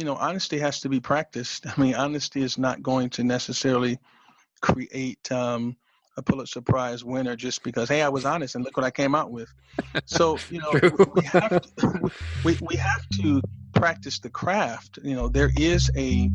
honesty has to be practiced. I mean, honesty is not going to necessarily create a Pulitzer Prize winner just because, hey, I was honest and look what I came out with. So, True. we have to, we have to practice the craft. There is a.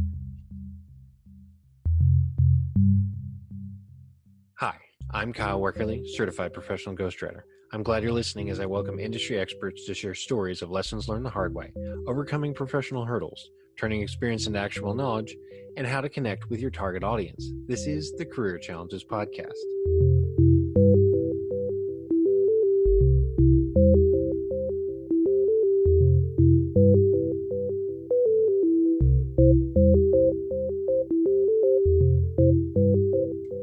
Hi, I'm Kyle Werkerly, certified professional ghostwriter. I'm glad you're listening as I welcome industry experts to share stories of lessons learned the hard way, overcoming professional hurdles, turning experience into actionable knowledge, and how to connect with your target audience. This is the Career Challenges Podcast.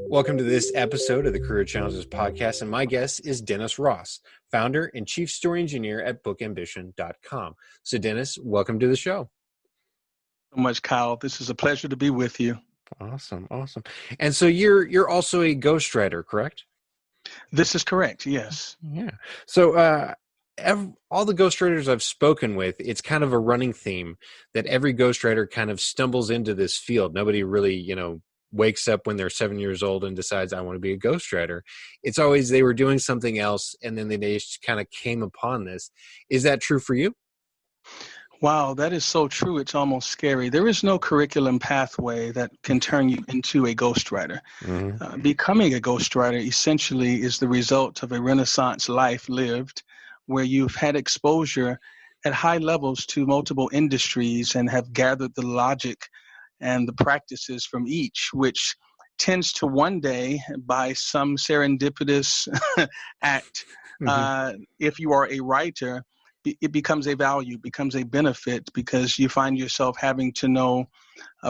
Welcome to this episode of the Career Challenges Podcast, and my guest is Dennis Ross, founder and chief story engineer at bookAmbition.com. So Dennis, welcome to the show. So much, Kyle. This is a pleasure to be with you. Awesome. And so you're also a ghostwriter, correct? This is correct, yes. Yeah. So all the ghostwriters I've spoken with, it's kind of a running theme that every ghostwriter kind of stumbles into this field. Nobody really, wakes up when they're 7 years old and decides I want to be a ghostwriter. It's always they were doing something else and then they just kind of came upon this. Is that true for you? Wow, that is so true. It's almost scary. There is no curriculum pathway that can turn you into a ghostwriter. Mm-hmm. Becoming a ghostwriter essentially is the result of a Renaissance life lived where you've had exposure at high levels to multiple industries and have gathered the logic and the practices from each, which tends to one day, by some serendipitous act, if you are a writer, it becomes a value, becomes a benefit, because you find yourself having to know,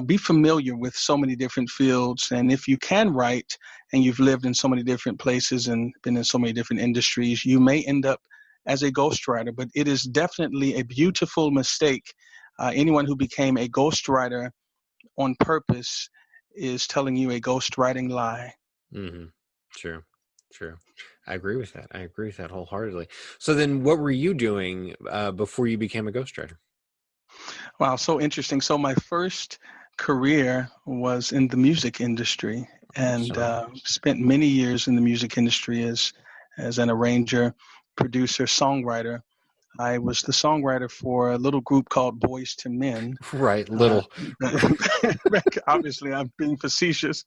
be familiar with so many different fields. And if you can write and you've lived in so many different places and been in so many different industries, you may end up as a ghostwriter. But it is definitely a beautiful mistake. Anyone who became a ghostwriter on purpose is telling you a ghostwriting lie. Mm-hmm. True. I agree with that wholeheartedly. So then what were you doing before you became a ghostwriter? Wow, so interesting. So my first career was in the music industry, and spent many years in the music industry as an arranger, producer, songwriter. I was the songwriter for a little group called Boys to Men. Right, little. Obviously, I'm being facetious.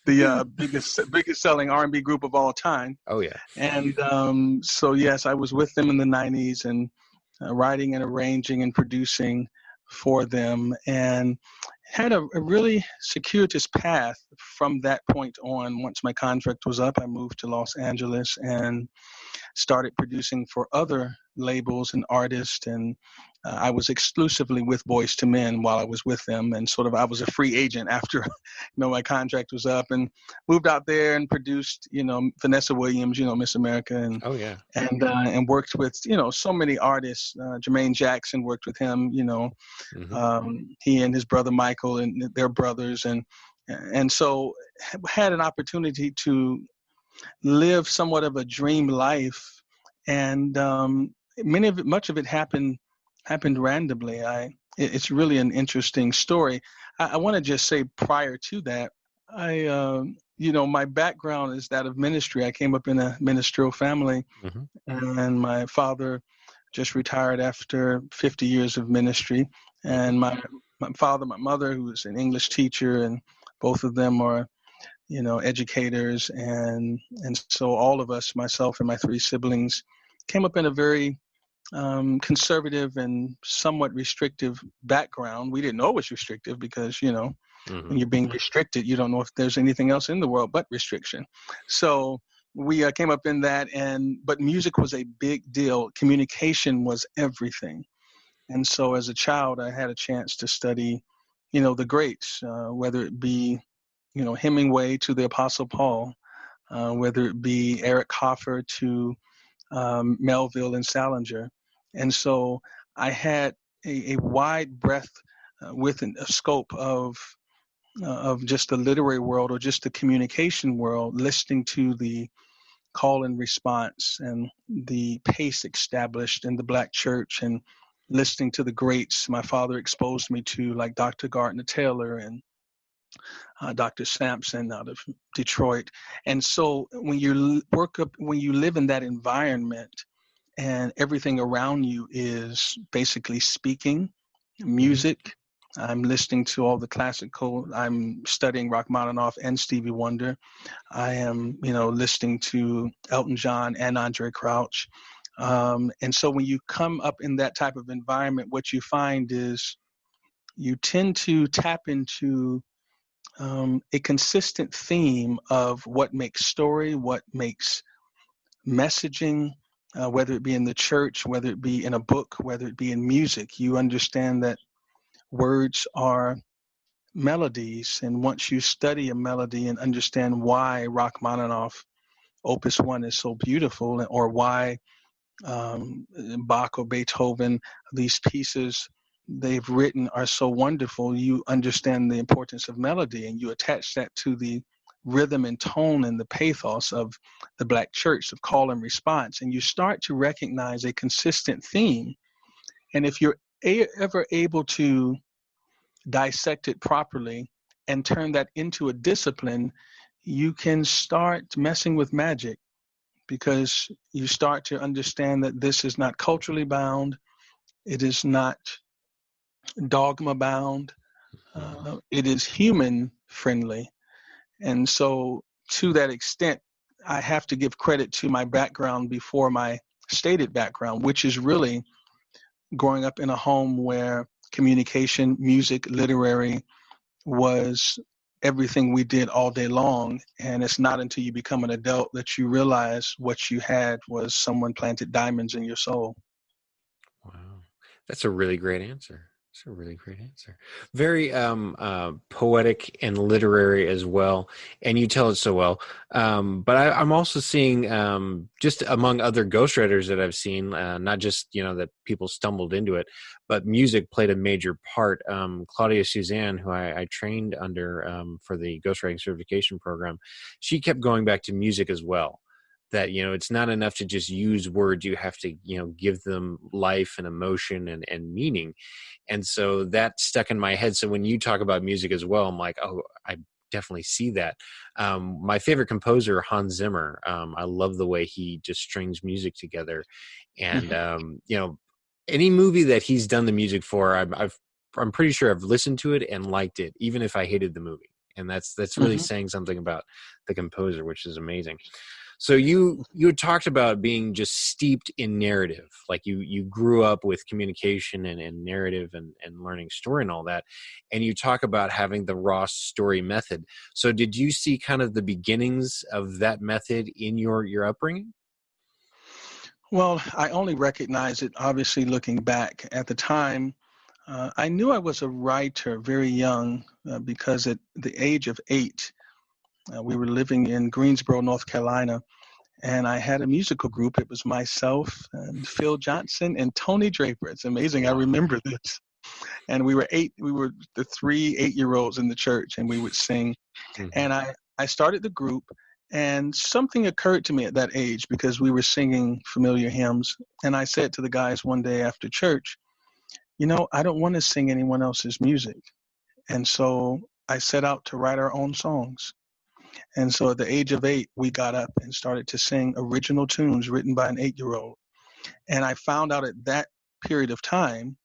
The biggest selling R&B group of all time. Oh, yeah. And so, yes, I was with them in the 90s and writing and arranging and producing for them, and had a really circuitous path from that point on. Once my contract was up, I moved to Los Angeles and started producing for other labels and artists, and I was exclusively with Boys to Men while I was with them, and sort of I was a free agent after my contract was up, and moved out there and produced Vanessa Williams, Miss America, and oh yeah, and worked with so many artists. Jermaine Jackson, worked with him, he and his brother Michael and their brothers, and so had an opportunity to live somewhat of a dream life. And much of it happened randomly. It's really an interesting story. I want to just say, prior to that, my background is that of ministry. I came up in a ministerial family, and my father just retired after 50 years of ministry. And my mother, who was an English teacher, and both of them are educators, and so all of us, myself and my three siblings, came up in a very conservative and somewhat restrictive background. We didn't know it was restrictive because, when you're being restricted, you don't know if there's anything else in the world but restriction. So we came up in that, but music was a big deal. Communication was everything. And so as a child, I had a chance to study, the greats, whether it be Hemingway to the Apostle Paul, whether it be Eric Hoffer to Melville and Salinger. And so I had a wide breadth within a scope of just the literary world or just the communication world, listening to the call and response and the pace established in the Black church, and listening to the greats my father exposed me to, like Dr. Gardner Taylor and Dr. Sampson out of Detroit. And so when you when you live in that environment and everything around you is basically speaking, music, I'm listening to all the classical, I'm studying Rachmaninoff and Stevie Wonder. I am, listening to Elton John and Andre Crouch. And so when you come up in that type of environment, what you find is you tend to tap into a consistent theme of what makes story, what makes messaging, whether it be in the church, whether it be in a book, whether it be in music. You understand that words are melodies, and once you study a melody and understand why Rachmaninoff Opus 1 is so beautiful, or why Bach or Beethoven, these pieces they've written are so wonderful, you understand the importance of melody, and you attach that to the rhythm and tone and the pathos of the Black church, of call and response, and you start to recognize a consistent theme. And if you're ever able to dissect it properly and turn that into a discipline, you can start messing with magic, because you start to understand that this is not culturally bound, it is not dogma bound, it is human friendly. And so to that extent, I have to give credit to my background before my stated background, which is really growing up in a home where communication, music, literary was everything we did all day long. And it's not until you become an adult that you realize what you had was someone planted diamonds in your soul. Wow. That's a really great answer. It's a really great answer. Very poetic and literary as well. And you tell it so well. But I'm also seeing, just among other ghostwriters that I've seen, not just, that people stumbled into it, but music played a major part. Claudia Suzanne, who I trained under for the ghostwriting certification program, she kept going back to music as well. That, it's not enough to just use words. You have to, give them life and emotion and meaning. And so that stuck in my head. So when you talk about music as well, I'm like, oh, I definitely see that. My favorite composer, Hans Zimmer, I love the way he just strings music together. And, any movie that he's done the music for, I'm pretty sure I've listened to it and liked it, even if I hated the movie. And that's really saying something about the composer, which is amazing. So you had talked about being just steeped in narrative, like you grew up with communication and narrative and learning story and all that, and you talk about having the Ross story method. So did you see kind of the beginnings of that method in your upbringing? Well, I only recognize it, obviously, looking back. At the time, I knew I was a writer very young, because at the age of 8, we were living in Greensboro, North Carolina, and I had a musical group. It was myself and Phil Johnson and Tony Draper. It's amazing. I remember this. And we were the 3 8-year-olds in the church, and we would sing. And I started the group, and something occurred to me at that age, because we were singing familiar hymns. And I said to the guys one day after church, I don't want to sing anyone else's music. And so I set out to write our own songs. And so at the age of 8, we got up and started to sing original tunes written by an 8-year-old. And I found out at that period of time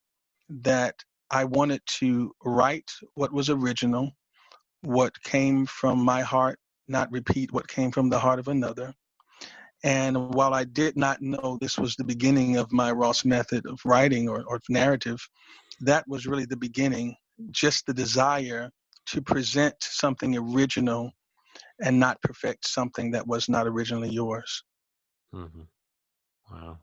that I wanted to write what was original, what came from my heart, not repeat what came from the heart of another. And while I did not know this was the beginning of my Ross method of writing or narrative, that was really the beginning, just the desire to present something original and not perfect something that was not originally yours. Wow.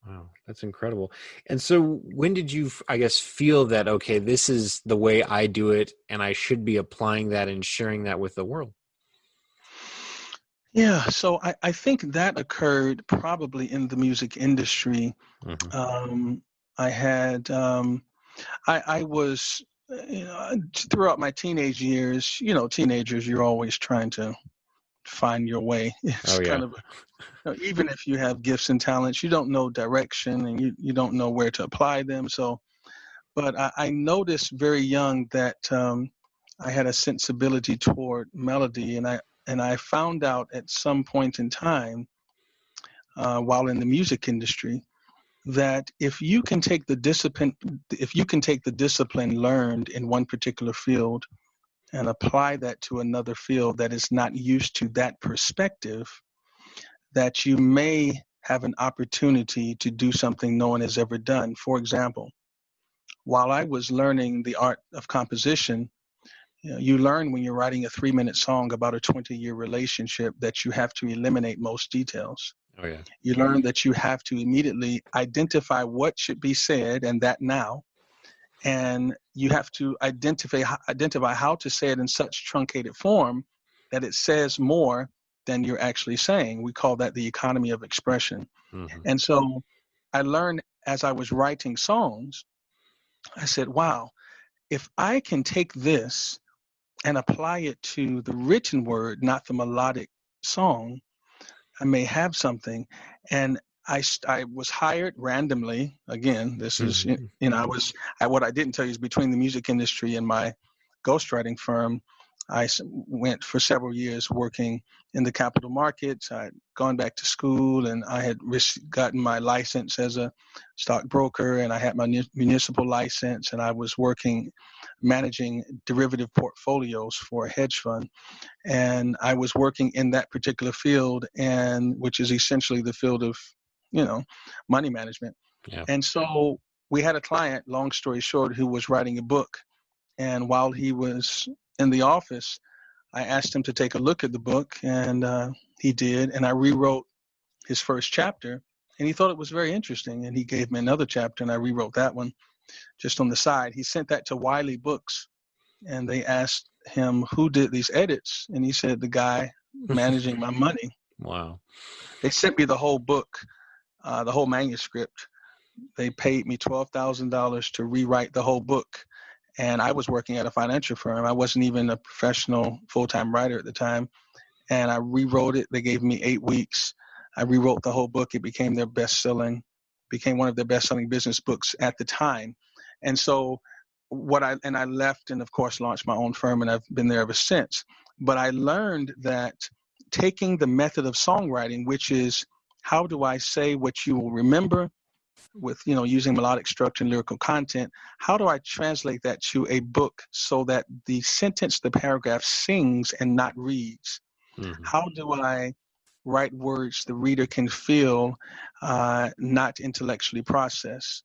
Wow, that's incredible. And so when did you, I guess, feel that, okay, this is the way I do it, and I should be applying that and sharing that with the world? Yeah, so I think that occurred probably in the music industry. I had, I was, throughout my teenage years, teenagers, you're always trying to find your way. It's Oh yeah. kind of, even if you have gifts and talents, you don't know direction and you don't know where to apply them. So, but I noticed very young that I had a sensibility toward melody, and I found out at some point in time while in the music industry that if you can take the discipline learned in one particular field and apply that to another field that is not used to that perspective, that you may have an opportunity to do something no one has ever done. For example, while I was learning the art of composition, you learn when you're writing a 3-minute song about a 20-year relationship that you have to eliminate most details. Oh yeah. You learn that you have to immediately identify what should be said, and that now, and you have to identify how to say it in such truncated form that it says more than you're actually saying. We call that the economy of expression. Mm-hmm. And so I learned as I was writing songs, I said, wow, if I can take this and apply it to the written word, not the melodic song, I may have something. And I was hired randomly. Again, this is, what I didn't tell you is between the music industry and my ghostwriting firm, went for several years working in the capital markets. I'd gone back to school, and I had gotten my license as a stockbroker, and I had my municipal license, and I was working managing derivative portfolios for a hedge fund. And I was working in that particular field, and which is essentially the field of, money management. Yeah. And so we had a client, long story short, who was writing a book. And while he was in the office, I asked him to take a look at the book, and he did. And I rewrote his first chapter, and he thought it was very interesting. And he gave me another chapter, and I rewrote that one just on the side. He sent that to Wiley Books, and they asked him who did these edits, and he said the guy managing my money. Wow. They sent me the whole book, the whole manuscript. They paid me $12,000 to rewrite the whole book, and I was working at a financial firm. I wasn't even a professional full-time writer at the time, and I rewrote it. They gave me 8 weeks. I rewrote the whole book. It became became one of their best-selling business books at the time. And so I left and of course launched my own firm, and I've been there ever since. But I learned that taking the method of songwriting, which is how do I say what you will remember with, using melodic structure and lyrical content, how do I translate that to a book so that the sentence, the paragraph sings and not reads? Mm-hmm. How do I write words the reader can feel, not intellectually process?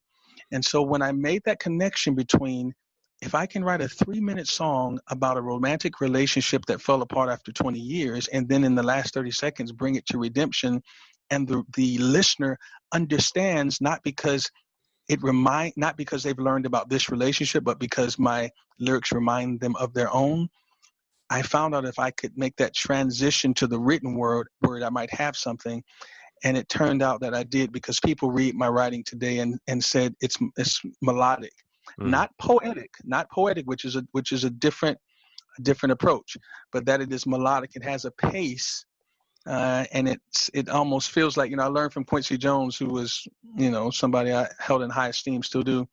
And so when I made that connection between, if I can write a 3-minute song about a romantic relationship that fell apart after 20 years, and then in the last 30 seconds bring it to redemption, and the listener understands not because they've learned about this relationship, but because my lyrics remind them of their own, I found out if I could make that transition to the written word, I might have something. And it turned out that I did, because people read my writing today and said it's melodic, not poetic, which is a different approach, but that it is melodic. It has a pace, and it almost feels like, I learned from Quincy Jones, who was, somebody I held in high esteem, still do.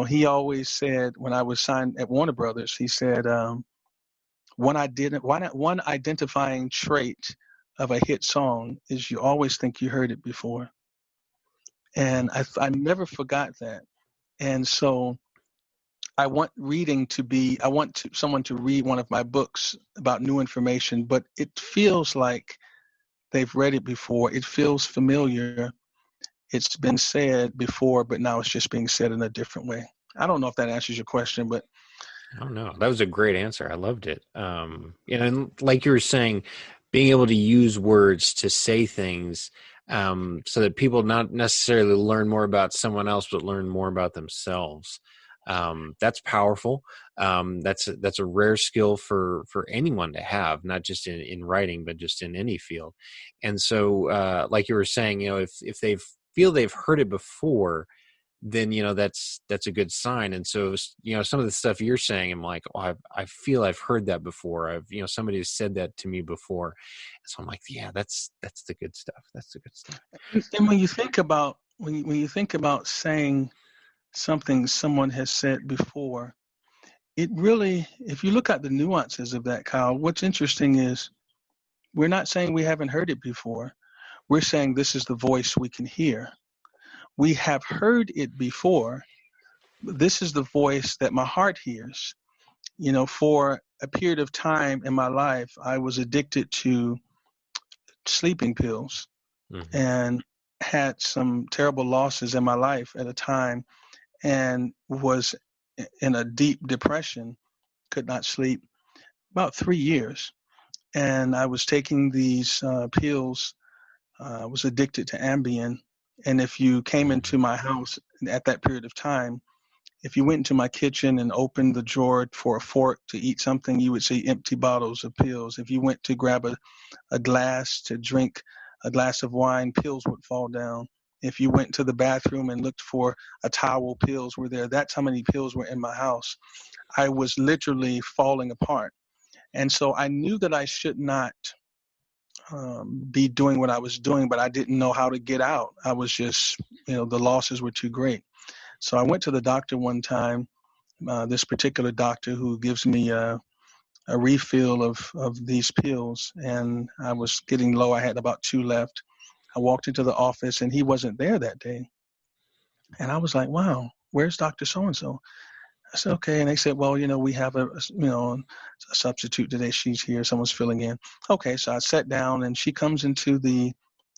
He always said, when I was signed at Warner Brothers, he said, one identifying trait of a hit song is you always think you heard it before. And I never forgot that. And so I want someone to read one of my books about new information, but it feels like they've read it before. It feels familiar. It's been said before, but now it's just being said in a different way. I don't know if that answers your question, but I don't know. That was a great answer. I loved it. And like you were saying, being able to use words to say things, so that people not necessarily learn more about someone else, but learn more about themselves. That's powerful. That's a rare skill for anyone to have, not just in writing, but just in any field. And so, like you were saying, if they feel they've heard it before, then that's a good sign. And so some of the stuff you're saying, I'm like, oh, I feel I've heard that before. Somebody has said that to me before. So I'm like, yeah, that's the good stuff. That's the good stuff. And when you think about saying something someone has said before, it really, if you look at the nuances of that, Kyle, what's interesting is we're not saying we haven't heard it before. We're saying this is the voice we can hear. We have heard it before. This is the voice that my heart hears. For a period of time in my life, I was addicted to sleeping pills and had some terrible losses in my life at a time and was in a deep depression, could not sleep about 3 years. And I was taking these pills. I was addicted to Ambien. And if you came into my house at that period of time, if you went into my kitchen and opened the drawer for a fork to eat something, you would see empty bottles of pills. If you went to grab a glass to drink a glass of wine, pills would fall down. If you went to the bathroom and looked for a towel, pills were there. That's how many pills were in my house. I was literally falling apart. And so I knew that I should not be doing what I was doing, but I didn't know how to get out. I was just, the losses were too great. So I went to the doctor one time, this particular doctor who gives me a refill of these pills, and I was getting low. I had about 2 left. I walked into the office, and he wasn't there that day. And I was like, wow, where's Dr. So-and-so? I said, okay. And they said, well, we have a substitute today. She's here. Someone's filling in. Okay. So I sat down, and she comes into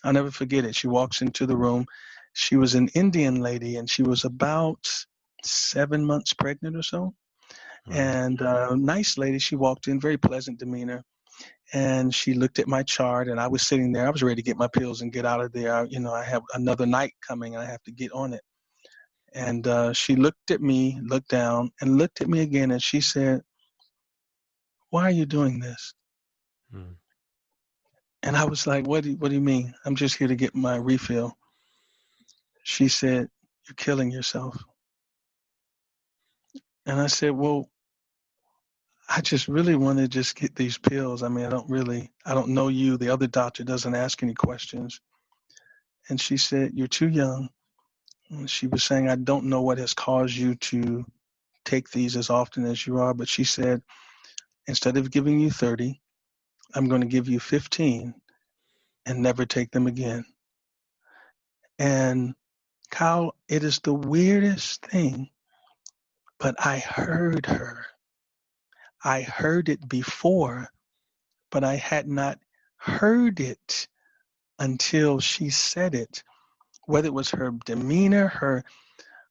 I'll never forget it. She walks into the room. She was an Indian lady, and she was about 7 months pregnant or so. And nice lady. She walked in, very pleasant demeanor. And she looked at my chart, and I was sitting there. I was ready to get my pills and get out of there. I have another night coming, and I have to get on it. And she looked at me, looked down, and looked at me again, and she said, why are you doing this? And I was like, what do you mean? I'm just here to get my refill. She said, you're killing yourself. And I said, well, I just really want to just get these pills. I mean, I don't know you. The other doctor doesn't ask any questions. And she said, you're too young. And she was saying, I don't know what has caused you to take these as often as you are. But she said, instead of giving you 30, I'm going to give you 15 and never take them again. And Kyle, it is the weirdest thing, but I heard her. I heard it before, but I had not heard it until she said it. Whether it was her demeanor,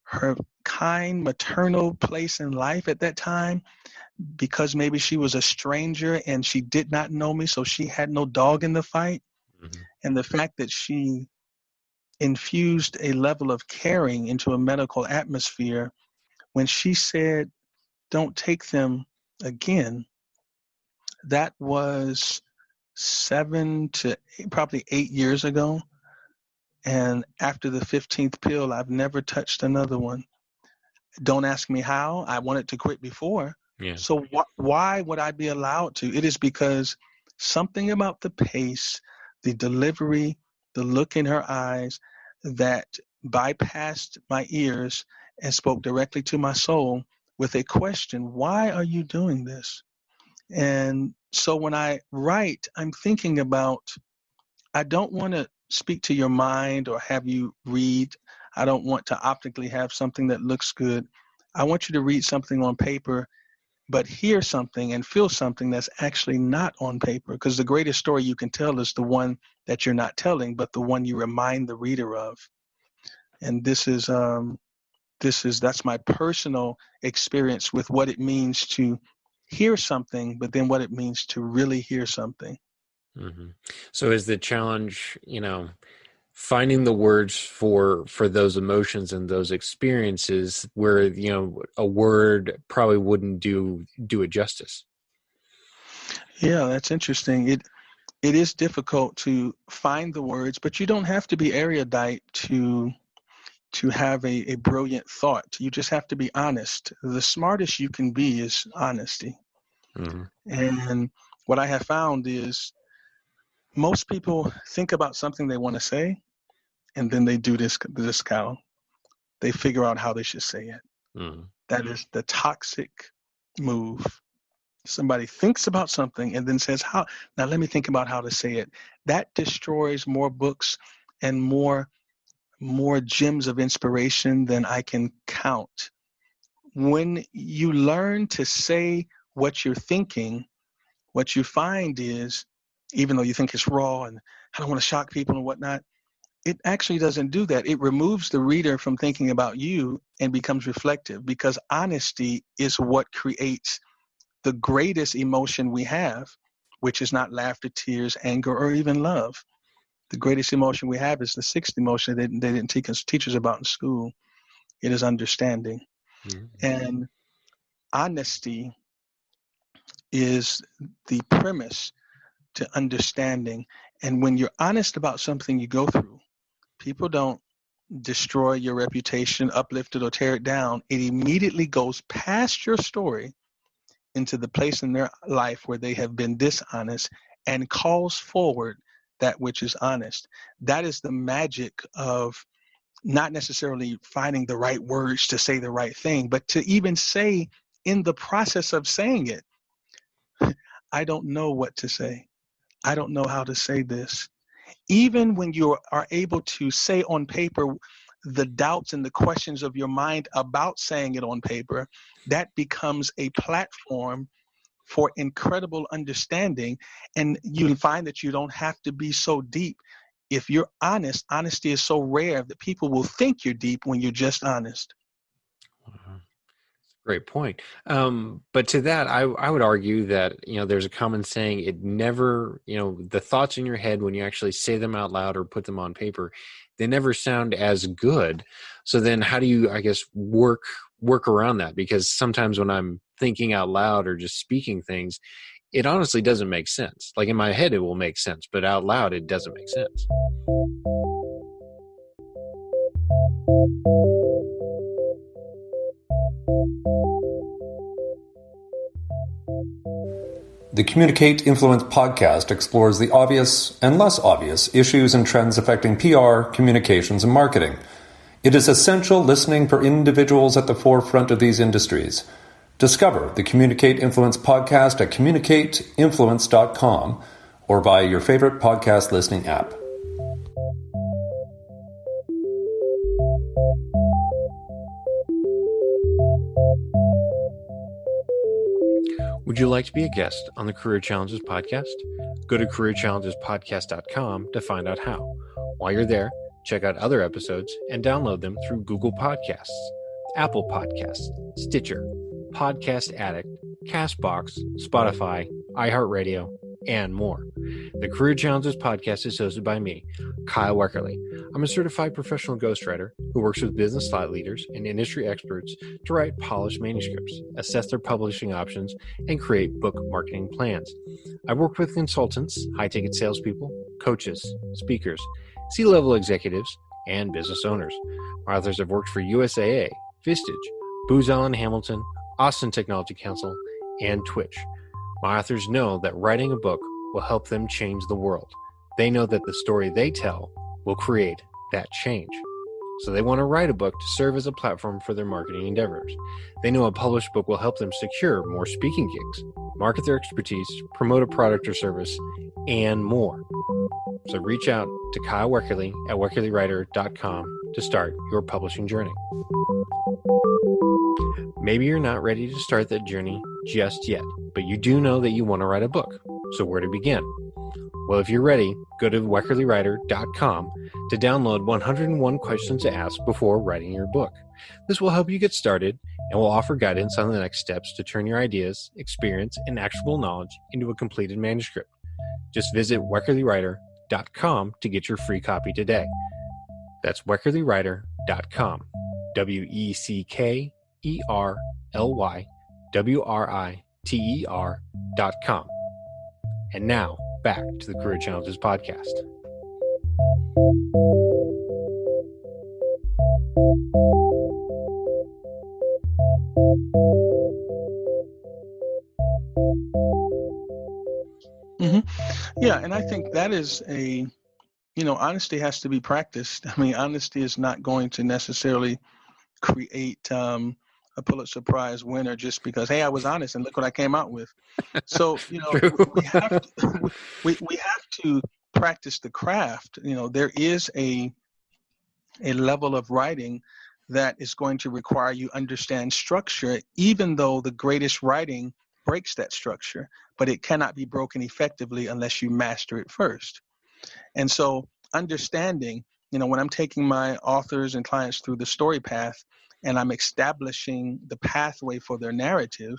her kind maternal place in life at that time, because maybe she was a stranger and she did not know me, so she had no dog in the fight. And the fact that she infused a level of caring into a medical atmosphere when she said, don't take them again, that was probably 8 years ago. And after the 15th pill, I've never touched another one. Don't ask me how. I wanted to quit before. Yeah. So why would I be allowed to? It is because something about the pace, the delivery, the look in her eyes that bypassed my ears and spoke directly to my soul with a question, why are you doing this? And so when I write, I'm thinking about, I don't want to speak to your mind or have you read. I don't want to optically have something that looks good. I want you to read something on paper, but hear something and feel something that's actually not on paper, because the greatest story you can tell is the one that you're not telling, but the one you remind the reader of. And that's my personal experience with what it means to hear something, but then what it means to really hear something. So is the challenge, finding the words for those emotions and those experiences where, a word probably wouldn't do it justice? Yeah, that's interesting. It is difficult to find the words, but you don't have to be erudite to to have a brilliant thought. You just have to be honest. The smartest you can be is honesty. Mm-hmm. And what I have found is most people think about something they want to say, and then they do this cow. They figure out how they should say it. Mm-hmm. That is the toxic move. Somebody thinks about something and then says, "How? Now let me think about how to say it." That destroys more books and more gems of inspiration than I can count. When you learn to say what you're thinking, what you find is, even though you think it's raw and I don't want to shock people and whatnot, it actually doesn't do that. It removes the reader from thinking about you and becomes reflective, because honesty is what creates the greatest emotion we have, which is not laughter, tears, anger, or even love. The greatest emotion we have is the sixth emotion they didn't teach us about in school. It is understanding. Mm-hmm. And honesty is the premise to understanding. And when you're honest about something you go through, people don't destroy your reputation, uplift it, or tear it down. It immediately goes past your story into the place in their life where they have been dishonest and calls forward that which is honest. That is the magic of not necessarily finding the right words to say the right thing, but to even say in the process of saying it, I don't know what to say. I don't know how to say this. Even when you are able to say on paper the doubts and the questions of your mind about saying it on paper, that becomes a platform for incredible understanding. And you'll find that you don't have to be so deep. If you're honest, honesty is so rare that people will think you're deep when you're just honest. Great point. But to that, I would argue that, there's a common saying, it never, the thoughts in your head when you actually say them out loud or put them on paper, they never sound as good. So then how do you, I guess, work around that? Because sometimes when I'm thinking out loud or just speaking things, it honestly doesn't make sense. Like in my head, it will make sense, but out loud, it doesn't make sense. The Communicate Influence podcast explores the obvious and less obvious issues and trends affecting PR, communications, and marketing. It is essential listening for individuals at the forefront of these industries. Discover the Communicate Influence podcast at communicateinfluence.com or via your favorite podcast listening app. Would you like to be a guest on the Career Challenges podcast? Go to careerchallengespodcast.com to find out how. While you're there, check out other episodes and download them through Google Podcasts, Apple Podcasts, Stitcher, Podcast Addict, Castbox, Spotify, iHeartRadio, and more. The Career Challenges podcast is hosted by me, Kyle Weckerly. I'm a certified professional ghostwriter who works with business thought leaders and industry experts to write polished manuscripts, assess their publishing options, and create book marketing plans. I've worked with consultants, high-ticket salespeople, coaches, speakers, C-level executives, and business owners. My authors have worked for USAA, Vistage, Booz Allen Hamilton, Austin Technology Council, and Twitch. My authors know that writing a book will help them change the world. They know that the story they tell will create that change. So they want to write a book to serve as a platform for their marketing endeavors. They know a published book will help them secure more speaking gigs, market their expertise, promote a product or service, and more. So reach out to Kyle Weckerly at weckerlywriter.com to start your publishing journey. Maybe you're not ready to start that journey just yet, but you do know that you want to write a book. So where to begin? Well, if you're ready, go to weckerlywriter.com to download 101 questions to ask before writing your book. This will help you get started and will offer guidance on the next steps to turn your ideas, experience, and actionable knowledge into a completed manuscript. Just visit weckerlywriter.com to get your free copy today. That's weckerlywriter.com. weckerlywriter.com. And now, back to the Career Challenges podcast. Hmm. Yeah, and I think that is honesty has to be practiced. I mean, honesty is not going to necessarily create a Pulitzer Prize winner just because, hey, I was honest and look what I came out with. So, True. we have to, we have to practice the craft. There is a level of writing that is going to require you understand structure, even though the greatest writing breaks that structure, but it cannot be broken effectively unless you master it first. And so understanding, when I'm taking my authors and clients through the story path and I'm establishing the pathway for their narrative,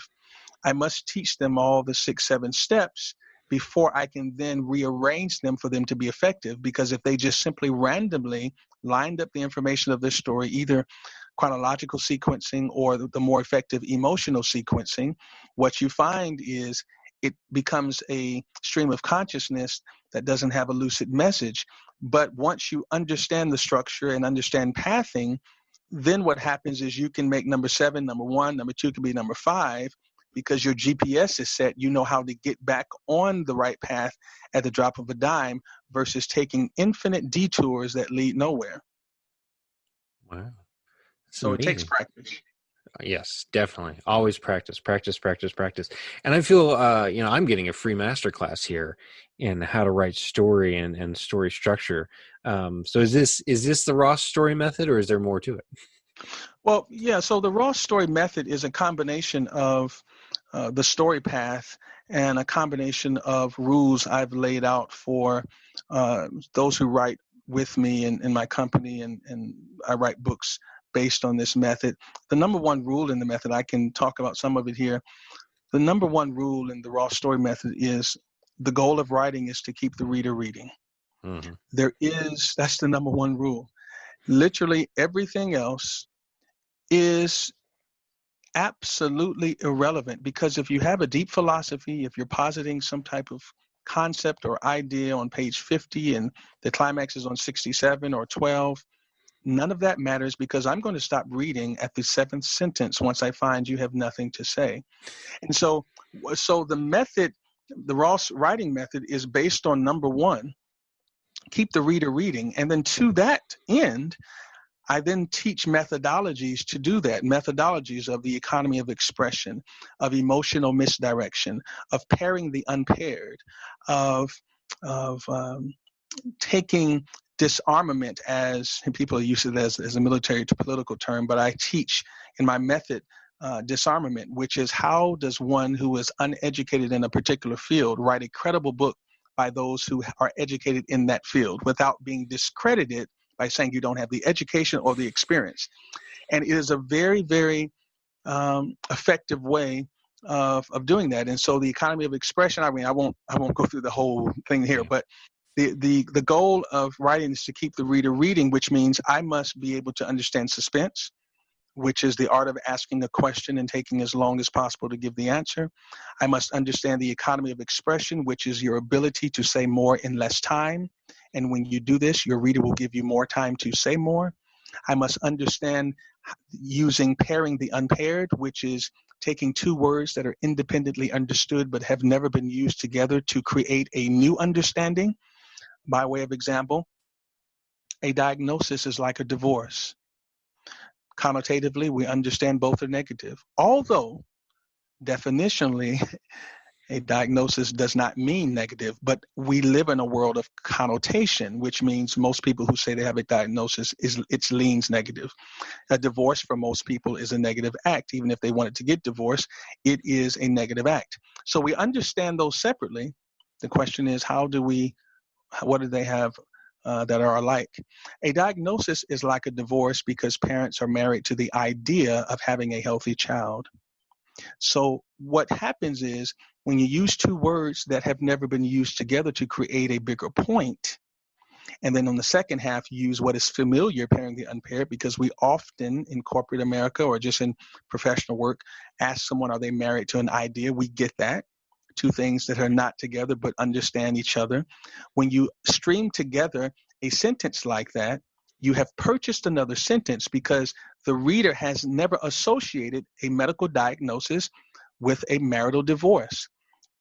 I must teach them all the 6, 7 steps before I can then rearrange them for them to be effective. Because if they just simply randomly lined up the information of this story, either chronological sequencing or the more effective emotional sequencing, what you find is it becomes a stream of consciousness that doesn't have a lucid message. But once you understand the structure and understand pathing, then what happens is you can make number 7, number 1, number 2 can be number 5, because your GPS is set. You know how to get back on the right path at the drop of a dime versus taking infinite detours that lead nowhere. Wow. It's So amazing. It takes practice. Yes, definitely. Always practice. And I feel, I'm getting a free masterclass here in how to write story and story structure. So is this the Ross story method, or is there more to it? Well, yeah. So the Ross story method is a combination of the story path and a combination of rules I've laid out for those who write with me in my company, and I write books based on this method. The number one rule in the method, I can talk about some of it here. The number one rule in the Ross story method is the goal of writing is to keep the reader reading. Mm-hmm. That's the number one rule. Literally everything else is absolutely irrelevant, because if you have a deep philosophy, if you're positing some type of concept or idea on page 50 and the climax is on 67 or 12, none of that matters, because I'm going to stop reading at the 7th sentence once I find you have nothing to say. And so the method, the Ross writing method, is based on number 1, keep the reader reading. And then to that end, I then teach methodologies to do that, methodologies of the economy of expression, of emotional misdirection, of pairing the unpaired, of taking disarmament, as people use it as a military to political term, but I teach in my method disarmament, which is how does one who is uneducated in a particular field write a credible book by those who are educated in that field without being discredited by saying you don't have the education or the experience. And it is a very, very effective way of doing that. And so the economy of expression, I mean, I won't go through the whole thing here, but the goal of writing is to keep the reader reading, which means I must be able to understand suspense, which is the art of asking a question and taking as long as possible to give the answer. I must understand the economy of expression, which is your ability to say more in less time. And when you do this, your reader will give you more time to say more. I must understand using pairing the unpaired, which is taking 2 words that are independently understood but have never been used together to create a new understanding. By way of example, a diagnosis is like a divorce. Connotatively, we understand both are negative, although definitionally, a diagnosis does not mean negative, but we live in a world of connotation, which means most people who say they have a diagnosis, it leans negative. A divorce for most people is a negative act. Even if they wanted to get divorced, it is a negative act. So we understand those separately. The question is, what do they have that are alike? A diagnosis is like a divorce because parents are married to the idea of having a healthy child. So what happens is when you use 2 words that have never been used together to create a bigger point, and then on the second half, you use what is familiar, pairing the unpaired, because we often in corporate America or just in professional work ask someone, are they married to an idea? We get that. 2 things that are not together but understand each other. When you stream together a sentence like that, you have purchased another sentence because the reader has never associated a medical diagnosis with a marital divorce.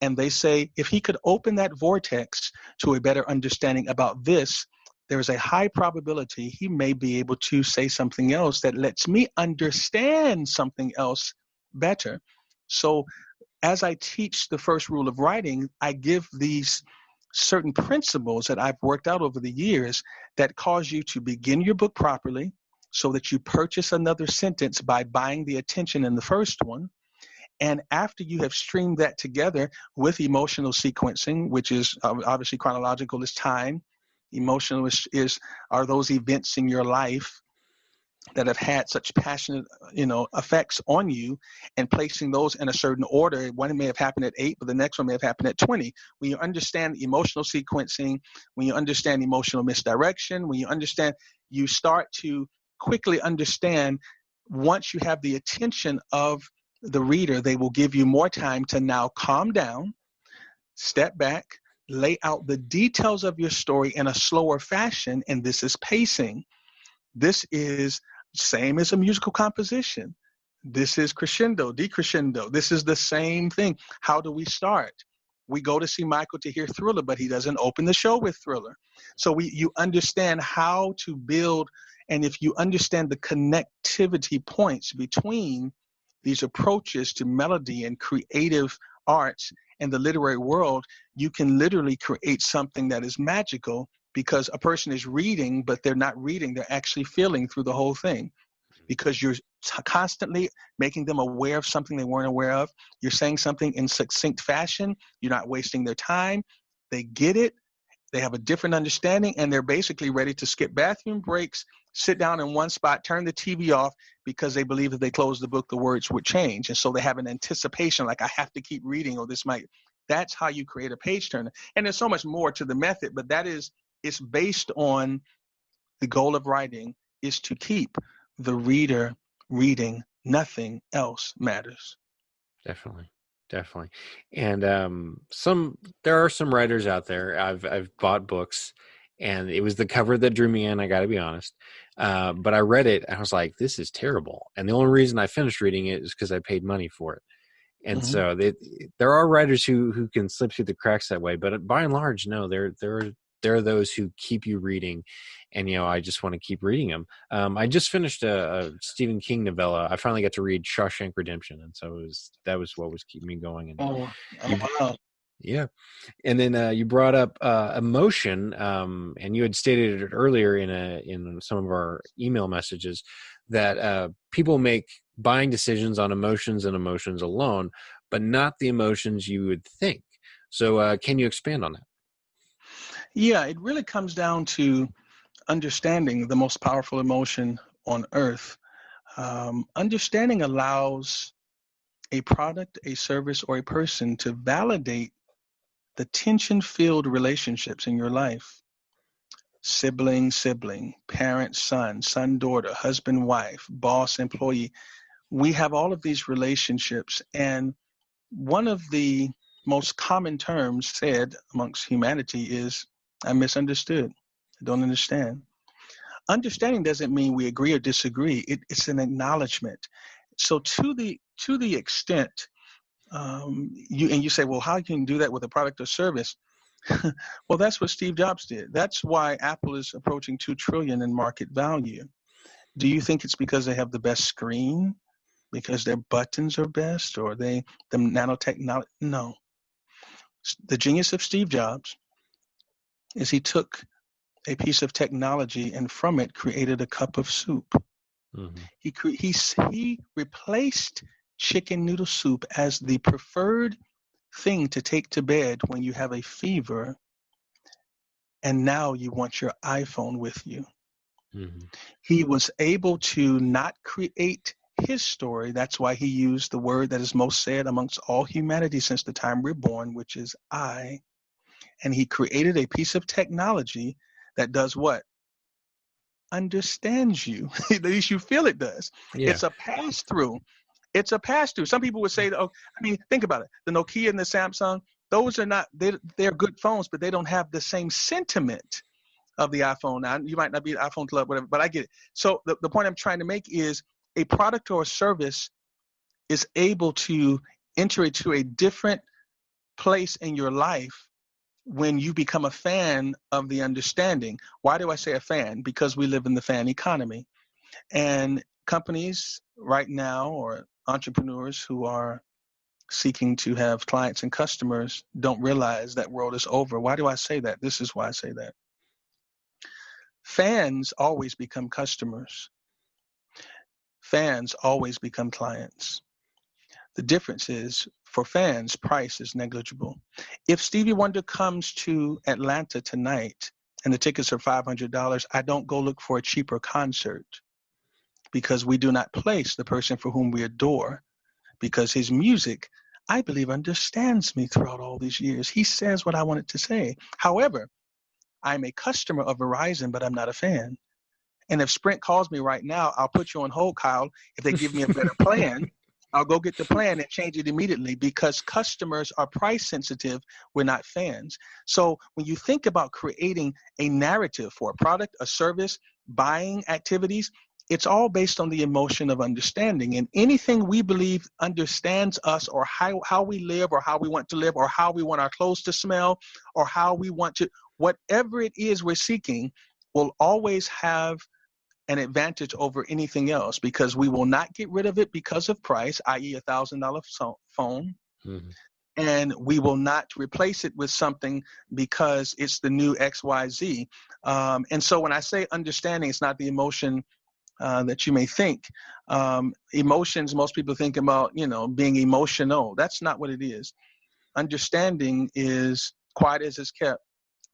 And they say, if he could open that vortex to a better understanding about this, there's a high probability he may be able to say something else that lets me understand something else better. So as I teach the first rule of writing, I give these certain principles that I've worked out over the years that cause you to begin your book properly so that you purchase another sentence by buying the attention in the first one. And after you have streamed that together with emotional sequencing, which is obviously chronological is time, emotional are those events in your life that have had such passionate, effects on you, and placing those in a certain order. One may have happened at 8, but the next one may have happened at 20. When you understand emotional sequencing, when you understand emotional misdirection, when you understand, you start to quickly understand, once you have the attention of the reader, they will give you more time to now calm down, step back, lay out the details of your story in a slower fashion, and this is pacing. This is same as a musical composition. This is crescendo, decrescendo. This is the same thing. How do we start? We go to see Michael to hear Thriller, but he doesn't open the show with Thriller. So you understand how to build, and if you understand the connectivity points between these approaches to melody and creative arts and the literary world, you can literally create something that is magical, because a person is reading, but they're not reading. They're actually feeling through the whole thing, because you're constantly making them aware of something they weren't aware of. You're saying something in succinct fashion. You're not wasting their time. They get it. They have a different understanding, and they're basically ready to skip bathroom breaks, sit down in one spot, turn the TV off, because they believe if they close the book, the words would change. And so they have an anticipation, like, I have to keep reading, or this might. That's how you create a page turner. And there's so much more to the method, but it's based on the goal of writing is to keep the reader reading. Nothing else matters. Definitely. And there are some writers out there. I've bought books, and it was the cover that drew me in, I got to be honest. But I read it and I was like, this is terrible. And the only reason I finished reading it is because I paid money for it. And so there are writers who can slip through the cracks that way, but by and large, no, there are those who keep you reading, and I just want to keep reading them. I just finished a Stephen King novella. I finally got to read Shawshank Redemption, and so that was what was keeping me going. And Wow. Yeah, and then you brought up emotion, and you had stated it earlier in some of our email messages that people make buying decisions on emotions and emotions alone, but not the emotions you would think. So can you expand on that? Yeah, it really comes down to understanding the most powerful emotion on earth. Understanding allows a product, a service, or a person to validate the tension-filled relationships in your life. Sibling, parent, son, daughter, husband, wife, boss, employee. We have all of these relationships, and one of the most common terms said amongst humanity is, I'm misunderstood. I don't understand. Understanding doesn't mean we agree or disagree. It's an acknowledgement. So to the extent you say, well, how can you do that with a product or service? Well, that's what Steve Jobs did. That's why Apple is approaching $2 trillion in market value. Do you think it's because they have the best screen, because their buttons are best, or the nanotechnology? No. The genius of Steve Jobs is he took a piece of technology and from it created a cup of soup. Mm-hmm. He replaced chicken noodle soup as the preferred thing to take to bed when you have a fever, and now you want your iPhone with you. Mm-hmm. He was able to not create his story. That's why he used the word that is most said amongst all humanity since the time we're born, which is I. And he created a piece of technology that does what? Understands you. At least you feel it does. Yeah. It's a pass-through. It's a pass-through. Some people would say, think about it. The Nokia and the Samsung, those are not, they're good phones, but they don't have the same sentiment of the iPhone. Now, you might not be an iPhone club, whatever, but I get it. So the point I'm trying to make is a product or a service is able to enter into a different place in your life when you become a fan of the understanding. Why do I say a fan? Because we live in the fan economy. And companies right now, or entrepreneurs who are seeking to have clients and customers, don't realize that world is over. Why do I say that? This is why I say that. Fans always become customers. Fans always become clients. The difference is, for fans, price is negligible. If Stevie Wonder comes to Atlanta tonight and the tickets are $500, I don't go look for a cheaper concert, because we do not place the person for whom we adore, because his music, I believe, understands me throughout all these years. He says what I want it to say. However, I'm a customer of Verizon, but I'm not a fan. And if Sprint calls me right now, I'll put you on hold, Kyle. If they give me a better plan, I'll go get the plan and change it immediately, because customers are price sensitive. We're not fans. So when you think about creating a narrative for a product, a service, buying activities, it's all based on the emotion of understanding. And anything we believe understands us, or how we live, or how we want to live, or how we want our clothes to smell, or how we want to, whatever it is we're seeking, will always have an advantage over anything else, because we will not get rid of it because of price, i.e. $1,000 phone. Mm-hmm. And we will not replace it with something because it's the new XYZ. And so when I say understanding, it's not the emotion that you may think. Emotions, most people think about, being emotional. That's not what it is. Understanding is, quiet as it's kept,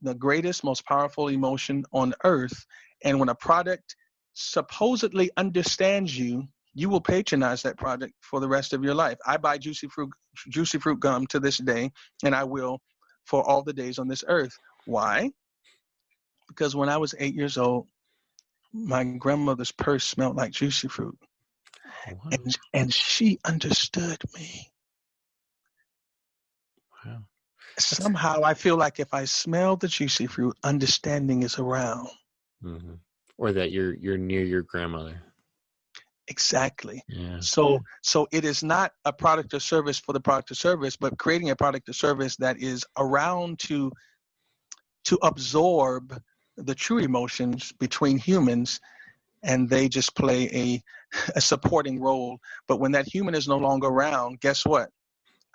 the greatest, most powerful emotion on earth. And when a product supposedly understands you, you will patronize that product for the rest of your life. I buy juicy fruit gum to this day, and I will for all the days on this earth. Why? Because when I was 8 years old, my grandmother's purse smelled like juicy fruit. Wow. And she understood me. Wow. Somehow I feel like if I smell the juicy fruit, understanding is around. Mm-hmm. Or that you're near your grandmother. Exactly. Yeah. So it is not a product or service for the product or service, but creating a product or service that is around to absorb the true emotions between humans, and they just play a supporting role. But when that human is no longer around, guess what?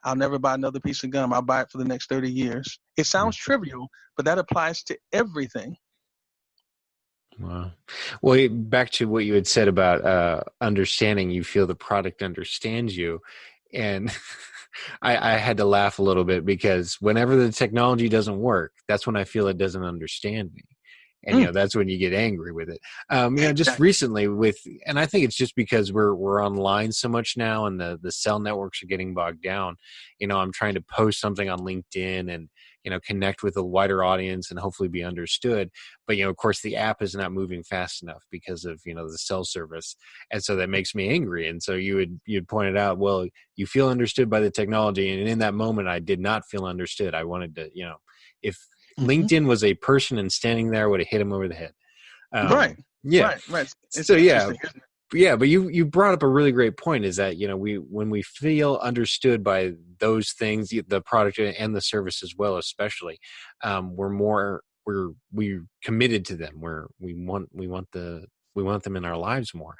I'll never buy another piece of gum. I'll buy it for the next 30 years. It sounds trivial, but that applies to everything. Wow. Well, back to what you had said about understanding, you feel the product understands you. And I had to laugh a little bit, because whenever the technology doesn't work, that's when I feel it doesn't understand me. And, that's when you get angry with it. Just recently and I think it's just because we're online so much now, and the cell networks are getting bogged down. I'm trying to post something on LinkedIn and, connect with a wider audience and hopefully be understood. But, of course, the app is not moving fast enough because of, the cell service. And so that makes me angry. And so you'd pointed out, well, you feel understood by the technology. And in that moment, I did not feel understood. I wanted to, if LinkedIn was a person and standing there, I would have hit him over the head. Right. Yeah. Right. It's so yeah, but you brought up a really great point, is that, when we feel understood by those things, the product and the service as well, especially, we're committed to them. We want them in our lives more.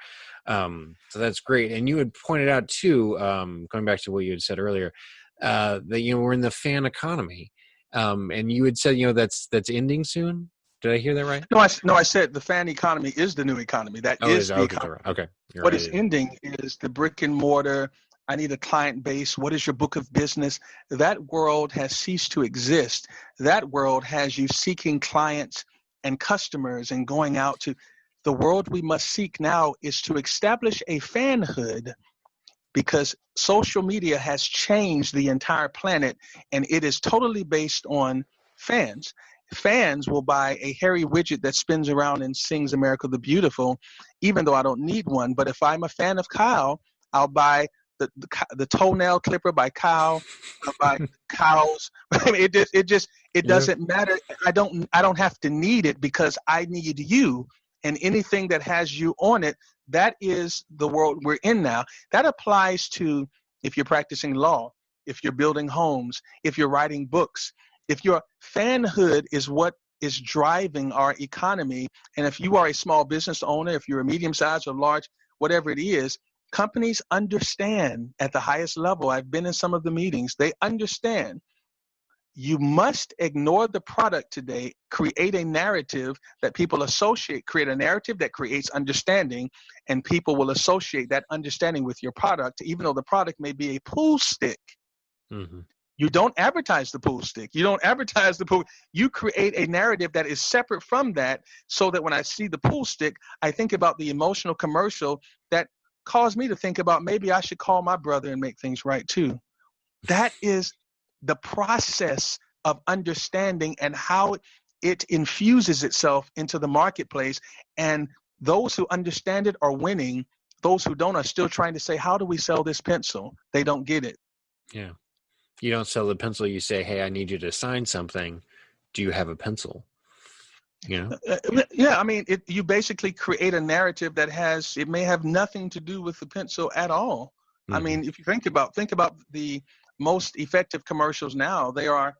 So that's great. And you had pointed out too, going back to what you had said earlier, that, we're in the fan economy. And you had said, that's ending soon. Did I hear that right? No, I said the fan economy is the new economy. That is the economy. Okay. What is ending is the brick and mortar. I need a client base. What is your book of business? That world has ceased to exist. That world has you seeking clients and customers and going out to. The world we must seek now is to establish a fanhood, because social media has changed the entire planet, and it is totally based on fans. Fans will buy a hairy widget that spins around and sings America the Beautiful, even though I don't need one. But if I'm a fan of Kyle, I'll buy the toenail clipper by cows. I mean, it doesn't matter. I don't have to need it because I need you, and anything that has you on it, that is the world we're in now. That applies to if you're practicing law, if you're building homes, if you're writing books, if your fanhood is what is driving our economy. And if you are a small business owner, if you're a medium-sized or large, whatever it is, companies understand at the highest level. I've been in some of the meetings. They understand you must ignore the product today, create a narrative that people associate, create a narrative that creates understanding, and people will associate that understanding with your product, even though the product may be a pool stick. Mm-hmm. You don't advertise the pool stick. You don't advertise the pool. You create a narrative that is separate from that so that when I see the pool stick, I think about the emotional commercial that caused me to think about maybe I should call my brother and make things right too. That is the process of understanding and how it infuses itself into the marketplace. And those who understand it are winning. Those who don't are still trying to say, how do we sell this pencil? They don't get it. Yeah. You don't sell the pencil. You say, hey, I need you to sign something. Do you have a pencil? You know? Yeah. I mean, you basically create a narrative that it may have nothing to do with the pencil at all. Mm-hmm. I mean, if you think about the most effective commercials now, they are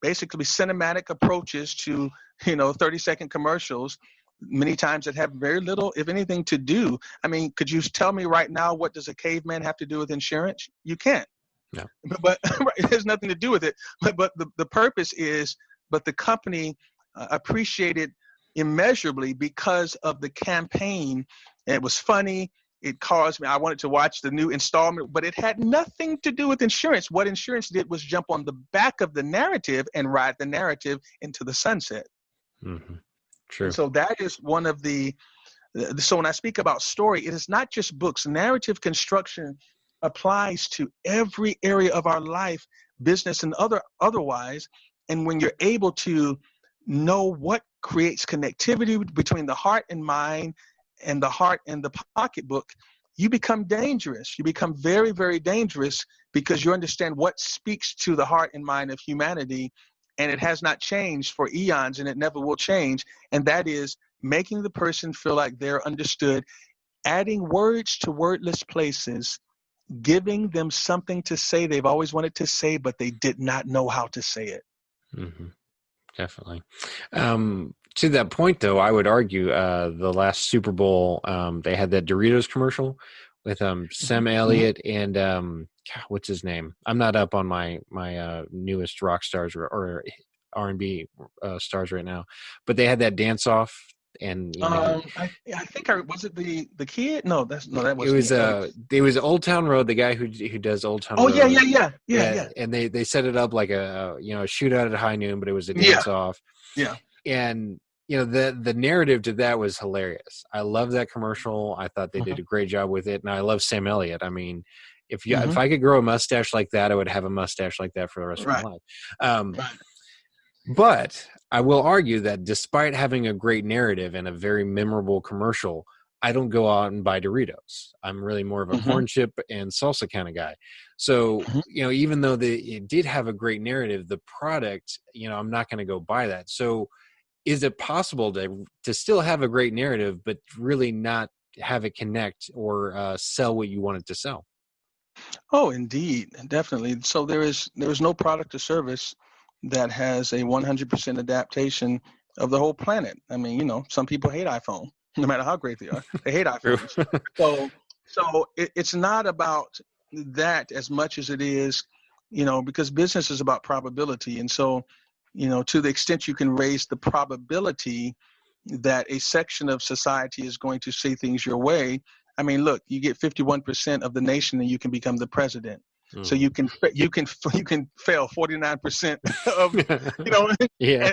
basically cinematic approaches to, 30-second commercials, many times that have very little, if anything, to do. I mean, could you tell me right now, what does a caveman have to do with insurance? You can't. No. But it has nothing to do with it. But the purpose is, but the company appreciated immeasurably because of the campaign. It was funny. It caused me, I wanted to watch the new installment, but it had nothing to do with insurance. What insurance did was jump on the back of the narrative and ride the narrative into the sunset. Mm-hmm. True. And so that is one of so when I speak about story, it is not just books. Narrative construction applies to every area of our life, business and otherwise. And when you're able to know what creates connectivity between the heart and mind and the heart and the pocketbook, you become dangerous. You become very, very dangerous because you understand what speaks to the heart and mind of humanity. And it has not changed for eons, and it never will change. And that is making the person feel like they're understood, adding words to wordless places, giving them something to say they've always wanted to say, but they did not know how to say it. Mm-hmm. Definitely. To that point, though, I would argue the last Super Bowl, they had that Doritos commercial with Sam Elliott and what's his name? I'm not up on my newest rock stars or R&B stars right now, but they had that dance off. And I think was it the kid? No, that was it was Old Town Road, the guy who does Old Town Road. Yeah. And they set it up like a shootout at high noon, but it was a dance off. Yeah. And the narrative to that was hilarious. I love that commercial. I thought they did a great job with it, and I love Sam Elliott. I mean, if I could grow a mustache like that, I would have a mustache like that for the rest of my life. But I will argue that despite having a great narrative and a very memorable commercial, I don't go out and buy Doritos. I'm really more of a corn chip and salsa kind of guy. So, even though it did have a great narrative, the product, I'm not going to go buy that. So is it possible to still have a great narrative, but really not have it connect or sell what you want it to sell? Oh, indeed. Definitely. So there is no product or service that has a 100% adaptation of the whole planet. I mean, some people hate iPhone, no matter how great they are. They hate iPhones. So it's not about that as much as it is, because business is about probability. And so, to the extent you can raise the probability that a section of society is going to say things your way. I mean, look, you get 51% of the nation and you can become the president. So you can fail 49% of,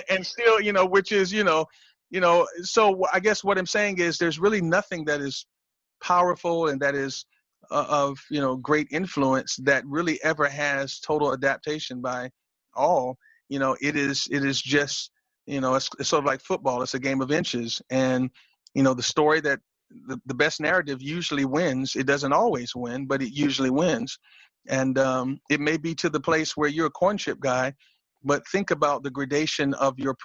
and still, which is, so I guess what I'm saying is there's really nothing that is powerful and that is of, great influence that really ever has total adaptation by all. It is just, it's sort of like football. It's a game of inches. And, the story that the best narrative usually wins. It doesn't always win, but it usually wins. And it may be to the place where you're a corn chip guy, but think about the gradation of your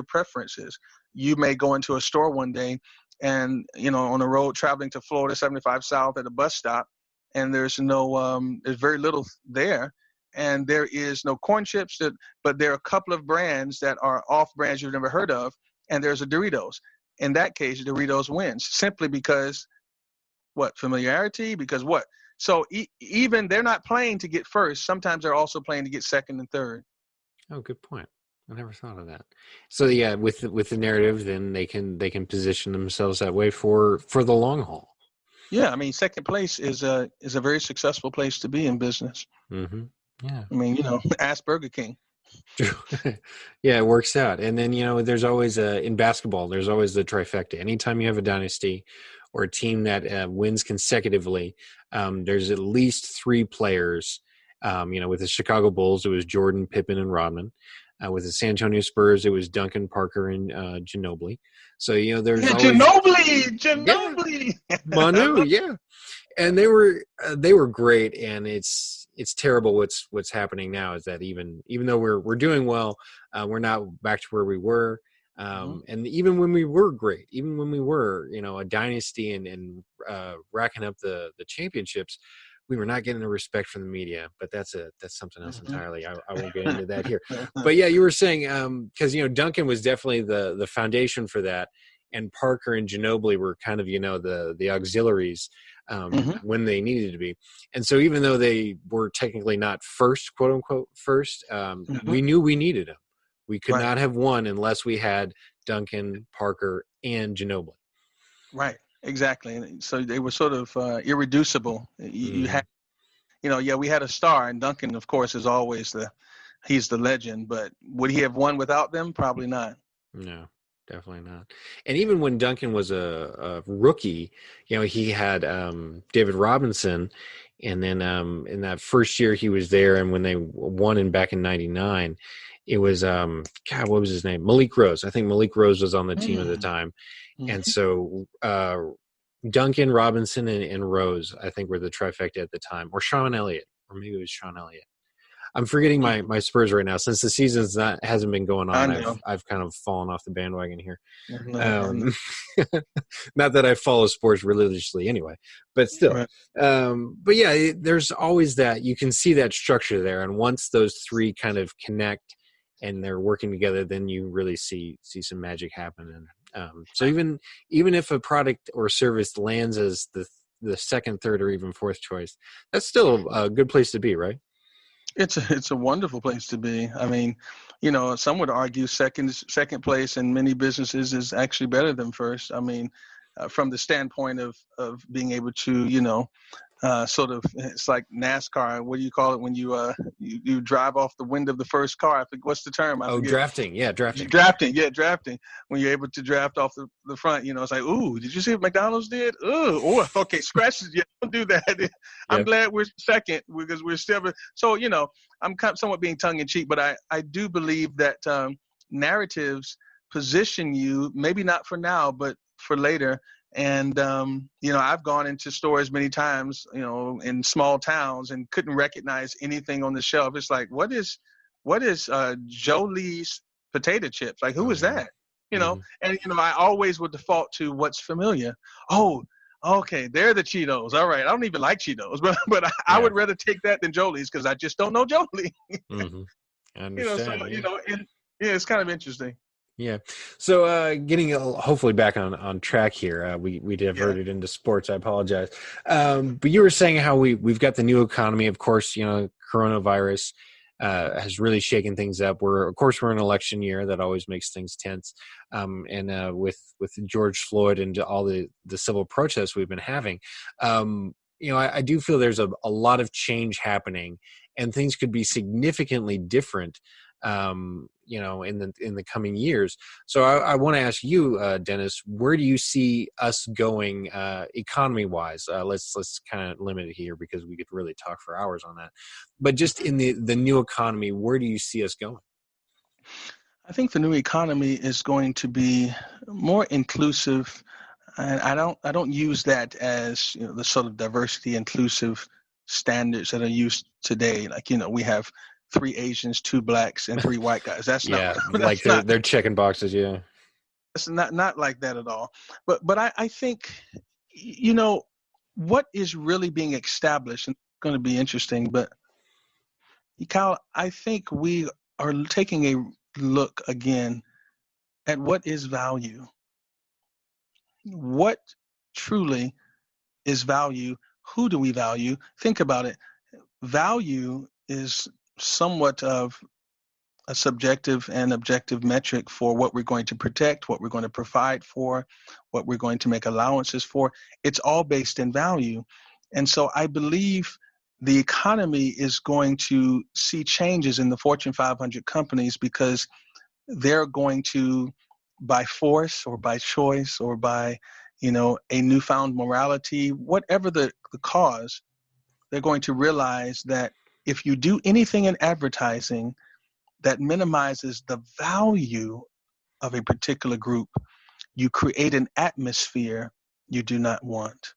preferences. You may go into a store one day and, on a road traveling to Florida 75 South at a bus stop, and there's very little there. And there is no corn chips, but there are a couple of brands that are off brands you've never heard of, and there's a Doritos. In that case, Doritos wins simply because familiarity? Because what? So even they're not playing to get first. Sometimes they're also playing to get second and third. Oh, good point. I never thought of that. So yeah, with the narrative, then they can position themselves that way for the long haul. Yeah, I mean, second place is a very successful place to be in business. Mm-hmm. Yeah. I mean, ask Burger King. Yeah, it works out. And then, there's always in basketball, there's always the trifecta. Anytime you have a dynasty or a team that wins consecutively, there's at least three players. With the Chicago Bulls, it was Jordan, Pippen, and Rodman. With the San Antonio Spurs, it was Duncan, Parker, and Ginobili. So, there's always Ginobili, Manu, yeah. And they were great, and it's terrible what's happening now is that even though we're doing well, we're not back to where we were. And even when we were great, even when we were, a dynasty and racking up the championships, we were not getting the respect from the media. But that's something else entirely. I won't get into that here. But yeah, you were saying because Duncan was definitely the foundation for that, and Parker and Ginobili were kind of the auxiliaries when they needed to be. And so even though they were technically not first, quote unquote first, we knew we needed them. We could not have won unless we had Duncan, Parker, and Ginobili. Right, exactly. And so they were sort of irreducible. You had, we had a star, and Duncan, of course, is always he's the legend. But would he have won without them? Probably not. No, definitely not. And even when Duncan was a rookie, he had David Robinson. And then in that first year he was there, and when they won back in '99, it was what was his name? Malik Rose. I think Malik Rose was on the team at the time. And so Duncan, Robinson, and Rose, I think, were the trifecta at the time. Or Sean Elliott. Or maybe it was Sean Elliott. I'm forgetting my Spurs right now. Since the season's hasn't been going on, I've kind of fallen off the bandwagon here. Not that I follow sports religiously anyway, but still. Right. But yeah, there's always that. You can see that structure there. And once those three kind of connect and they're working together, then you really see some magic happen. And so even if a product or service lands as the second, third, or even fourth choice, that's still a good place to be, right? It's a wonderful place to be. I mean, some would argue second place in many businesses is actually better than first. I mean, from the standpoint of being able to, sort of, it's like NASCAR. What do you call it when you drive off the wind of the first car? I think, what's the term? Drafting. Yeah, drafting. Drafting. When you're able to draft off the front, it's like, ooh, did you see what McDonald's did? Ooh, okay, scratches. Yeah, don't do that. I'm glad we're second because we're still. So, I'm somewhat being tongue in cheek, but I do believe that narratives position you, maybe not for now, but for later. And, I've gone into stores many times, in small towns and couldn't recognize anything on the shelf. It's like, what is Jolie's potato chips? Like, who is that? And, I always would default to what's familiar. Oh, okay, they're the Cheetos. All right. I don't even like Cheetos, but I would rather take that than Jolie's because I just don't know Jolie. I understand. It's kind of interesting. Yeah. So getting hopefully back on track here, we diverted into sports. I apologize. But you were saying how we've got the new economy. Of course, coronavirus has really shaken things up. We're in an election year. That always makes things tense. And with George Floyd and all the civil protests we've been having, I do feel there's a lot of change happening, and things could be significantly different in the coming years. So I want to ask you, Dennis, where do you see us going economy wise? Let's kind of limit it here because we could really talk for hours on that. But just in the new economy, where do you see us going? I think the new economy is going to be more inclusive. And I don't use that as, you know, the sort of diversity inclusive standards that are used today. Like, you know, we have 3 Asians, 2 blacks, and 3 white guys. That's Yeah, not like they're checking boxes. Yeah. it's not like that at all. But I think, you know, what is really being established, and it's going to be interesting, but Kyle, I think we are taking a look again at what is value. What truly is value? Who do we value? Think about it. Value is somewhat of a subjective and objective metric for what we're going to protect, what we're going to provide for, what we're going to make allowances for. It's all based in value. And so I believe the economy is going to see changes in the Fortune 500 companies because they're going to, by force or by choice or by, you know, a newfound morality, whatever the cause, they're going to realize that if you do anything in advertising that minimizes the value of a particular group, you create an atmosphere you do not want.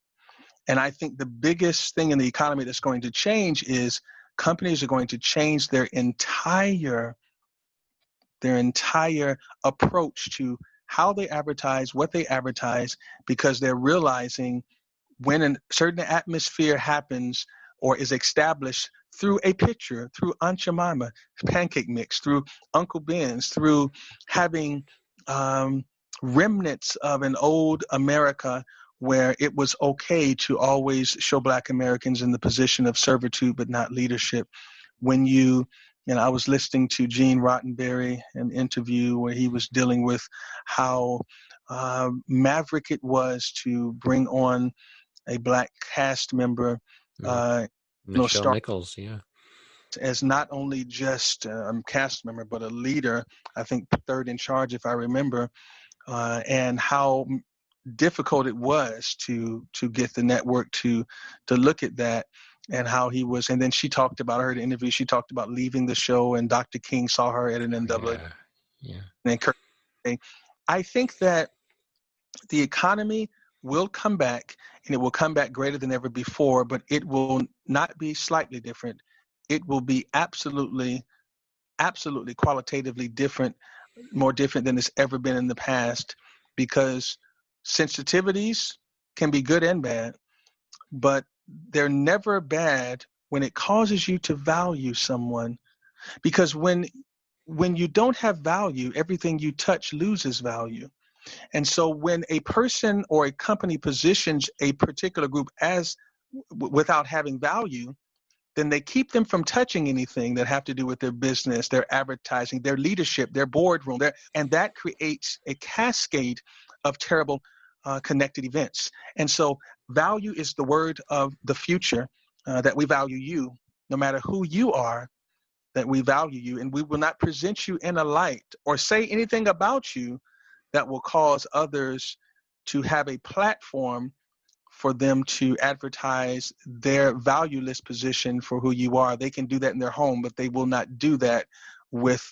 And I think the biggest thing in the economy that's going to change is companies are going to change their entire approach to how they advertise, what they advertise, because they're realizing when a certain atmosphere happens or is established through a picture, through Aunt Jemima, pancake mix, through Uncle Ben's, through having remnants of an old America where it was okay to always show Black Americans in the position of servitude but not leadership. When I was listening to Gene Roddenberry, an interview where he was dealing with how maverick it was to bring on a Black cast member, Michelle Nichols, yeah, as not only just a cast member but a leader. I think third in charge, if I remember, and how difficult it was to get the network to look at that. And how he was, and then she talked about, I heard an interview, she talked about leaving the show, and Dr. King saw her at an NAA. Yeah. And I think that the economy will come back, and it will come back greater than ever before, but it will not be slightly different. It will be absolutely qualitatively different, more different than it's ever been in the past, because sensitivities can be good and bad, but they're never bad when it causes you to value someone. Because when you don't have value, everything you touch loses value. And so when a person or a company positions a particular group as without having value, then they keep them from touching anything that have to do with their business, their advertising, their leadership, their boardroom, and that creates a cascade of terrible connected events. And so value is the word of the future, that we value you, no matter who you are, that we value you, and we will not present you in a light or say anything about you that will cause others to have a platform for them to advertise their valueless position for who you are. They can do that in their home, but they will not do that with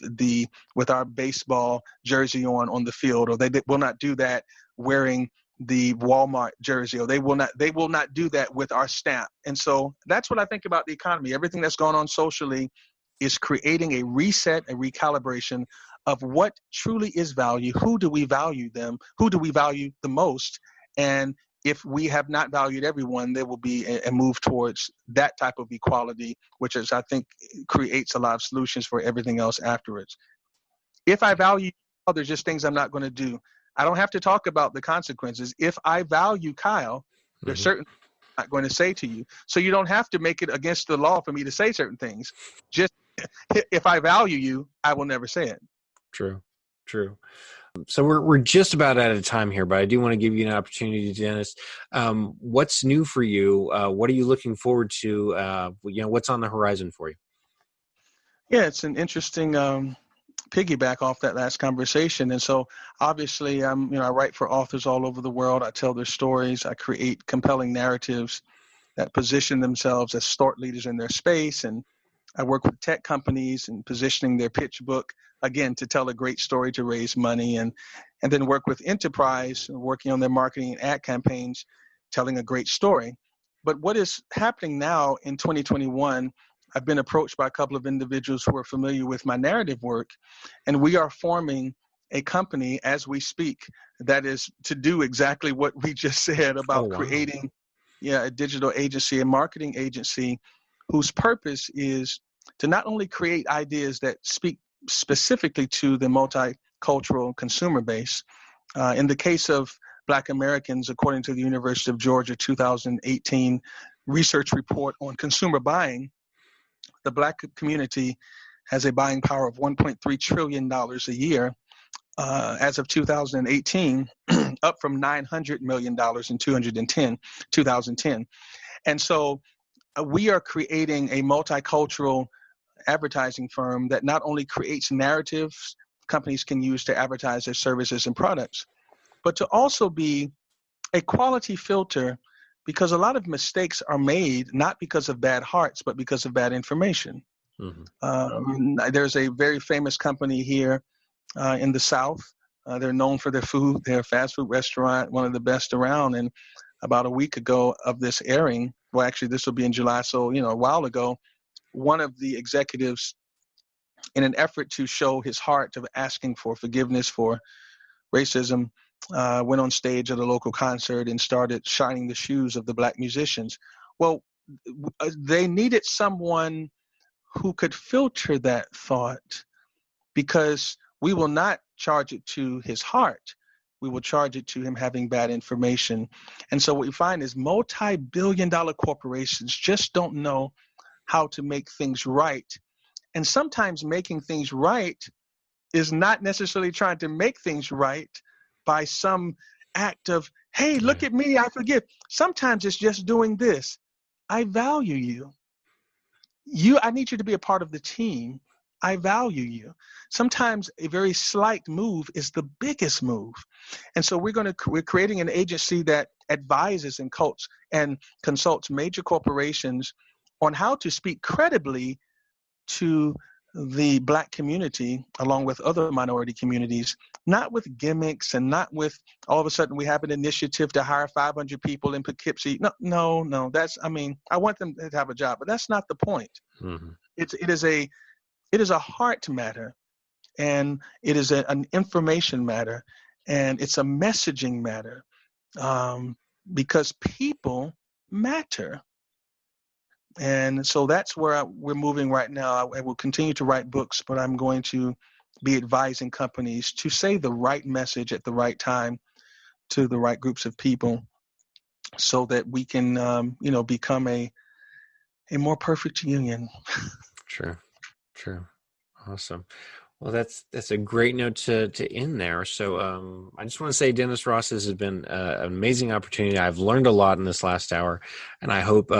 our baseball jersey on the field, or they will not do that wearing the Walmart jersey, or they will not do that with our stamp. And so that's what I think about the economy. Everything that's going on socially is creating a reset, a recalibration of what truly is value. Who do we value them? Who do we value the most? And if we have not valued everyone, there will be a move towards that type of equality, which is, I think, creates a lot of solutions for everything else afterwards. If I value others, just things I'm not going to do. I don't have to talk about the consequences. If I value Kyle, there's certain things I'm not going to say to you. So you don't have to make it against the law for me to say certain things. Just if I value you, I will never say it. True. So we're just about out of time here, but I do want to give you an opportunity, Dennis. What's new for you? What are you looking forward to? What's on the horizon for you? Yeah, it's an interesting piggyback off that last conversation. And so obviously, I write for authors all over the world. I tell their stories. I create compelling narratives that position themselves as thought leaders in their space. And I work with tech companies and positioning their pitch book, again, to tell a great story to raise money, and then work with enterprise, working on their marketing and ad campaigns, telling a great story. But what is happening now in 2021, I've been approached by a couple of individuals who are familiar with my narrative work, and we are forming a company as we speak that is to do exactly what we just said about creating a digital agency, a marketing agency whose purpose is to not only create ideas that speak specifically to the multicultural consumer base. In the case of Black Americans, according to the University of Georgia 2018 research report on consumer buying, the Black community has a buying power of $1.3 trillion a year as of 2018, up from $900 million in 2010. And so we are creating a multicultural advertising firm that not only creates narratives companies can use to advertise their services and products, but to also be a quality filter, because a lot of mistakes are made not because of bad hearts, but because of bad information. There's a very famous company here in the South. They're known for their food. They're a fast food restaurant, one of the best around. And about a week ago of this airing, well, actually, this will be in July, so, a while ago, one of the executives, in an effort to show his heart of asking for forgiveness for racism, went on stage at a local concert and started shining the shoes of the Black musicians. Well, they needed someone who could filter that thought, because we will not charge it to his heart. We will charge it to him having bad information. And so what we find is multi-billion-dollar corporations just don't know how to make things right. And sometimes making things right is not necessarily trying to make things right by some act of, hey, look at me, I forgive. Sometimes it's just doing this. I value you. I need you to be a part of the team. I value you. Sometimes a very slight move is the biggest move. And so we're creating an agency that advises and consults major corporations on how to speak credibly to the Black community, along with other minority communities, not with gimmicks and not with all of a sudden we have an initiative to hire 500 people in Poughkeepsie. No. I want them to have a job, but that's not the point. Mm-hmm. It is a heart matter, and it is an information matter, and it's a messaging matter, because people matter. And so that's where we're moving right now. I will continue to write books, but I'm going to be advising companies to say the right message at the right time to the right groups of people, so that we can, become a more perfect union. Sure. Awesome. Well, that's a great note to end there. So I just want to say, Dennis Ross, this has been an amazing opportunity. I've learned a lot in this last hour, and I hope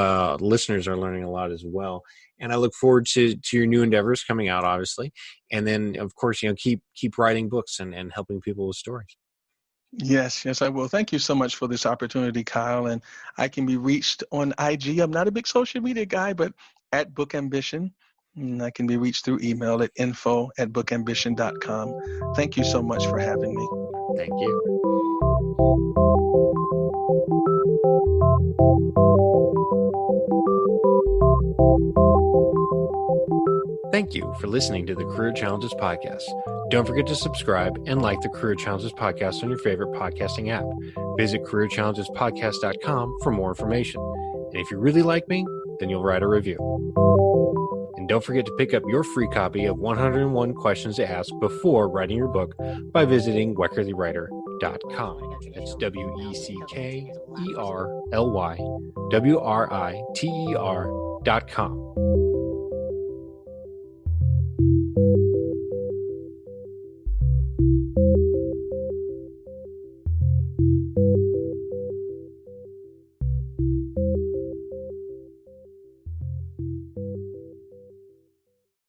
listeners are learning a lot as well. And I look forward to your new endeavors coming out, obviously. And then, of course, keep writing books and helping people with stories. Yes, I will. Thank you so much for this opportunity, Kyle. And I can be reached on IG. I'm not a big social media guy, but at Book Ambition. And I can be reached through email at info@bookambition.com. Thank you so much for having me. Thank you. Thank you for listening to the Career Challenges Podcast. Don't forget to subscribe and like the Career Challenges Podcast on your favorite podcasting app. Visit careerchallengespodcast.com for more information. And if you really like me, then you'll write a review. And don't forget to pick up your free copy of 101 Questions to Ask Before Writing Your Book by visiting weckerlywriter.com. That's WECKERLYWRITER.com.